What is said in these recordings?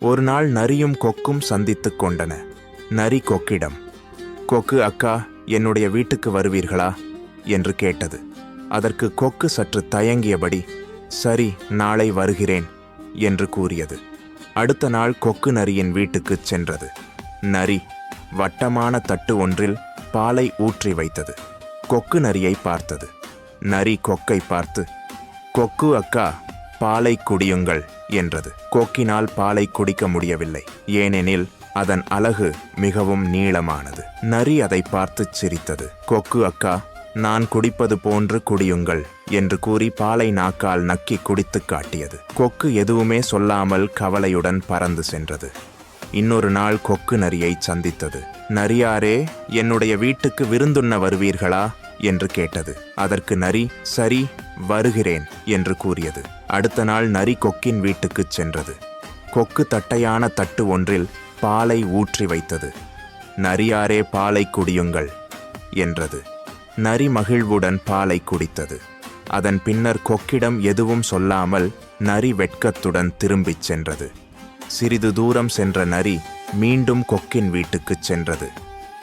ஒரு நாள் நரியும் கொக்கும் சந்தித்துக் கொண்டன. நரி கொக்கிடம், கொக்கு அக்கா, என்னுடைய வீட்டுக்கு வருவீர்களா என்று கேட்டது. அதற்கு கொக்கு சற்று தயங்கியபடி, சரி, நாளை வருகிறேன் என்று கூறியது. அடுத்த நாள் கொக்கு நரியின் வீட்டுக்குச் சென்றது. நரி வட்டமான தட்டு ஒன்றில் பாலை ஊற்றி வைத்தது. கொக்கு நரியை பார்த்தது. நரி கொக்கை பார்த்து, கொக்கு அக்கா, பாலை குடியுங்கள் என்றது. கொக்கினால் பாலை குடிக்க முடியவில்லை. ஏனெனில் அதன் அலகு மிகவும் நீளமானது. நரி அதை பார்த்து சிரித்தது. கொக்கு அக்கா, நான் குடிப்பது போன்று குடியுங்கள் என்று கூறி பாலை நாக்கால் நக்கி குடித்துக் காட்டியது. கொக்கு எதுவுமே சொல்லாமல் கவலையுடன் பறந்து சென்றது. இன்னொரு நாள் கொக்கு நரியை சந்தித்தது. நரியாரே, என்னுடைய வீட்டுக்கு விருந்துண்ண வருவீர்களா என்று கேட்டது. அதற்கு நரி, சரி, வருகிறேன் என்று கூறியது. அடுத்த நாள் நரி கொக்கின் வீட்டுக்குச் சென்றது. கொக்கு தட்டையான தட்டு ஒன்றில் பாலை ஊற்றி வைத்தது. நரியாரே, பாலை குடியுங்கள் என்றது. நரி மகிழ்வுடன் பாலை குடித்தது. அதன் பின்னர் கொக்கிடம் எதுவும் சொல்லாமல் நரி வெட்கத்துடன் திரும்பிச் சென்றது. சிறிது தூரம் சென்ற நரி மீண்டும் கொக்கின் வீட்டுக்குச் சென்றது.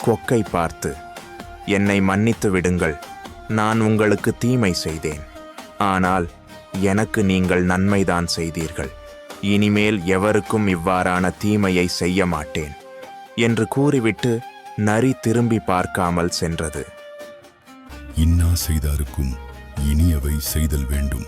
கொக்கை பார்த்து, என்னை மன்னித்து விடுங்கள், நான் உங்களுக்கு தீமை செய்தேன். ஆனால் எனக்கு நீங்கள் நன்மைதான் செய்தீர்கள். இனிமேல் எவருக்கும் இவ்வாறான தீமையை செய்ய மாட்டேன் என்று கூறிவிட்டு நரி திரும்பி பார்க்காமல் சென்றது. இன்னா செய்தாருக்கும் இனியவை செய்தல் வேண்டும்.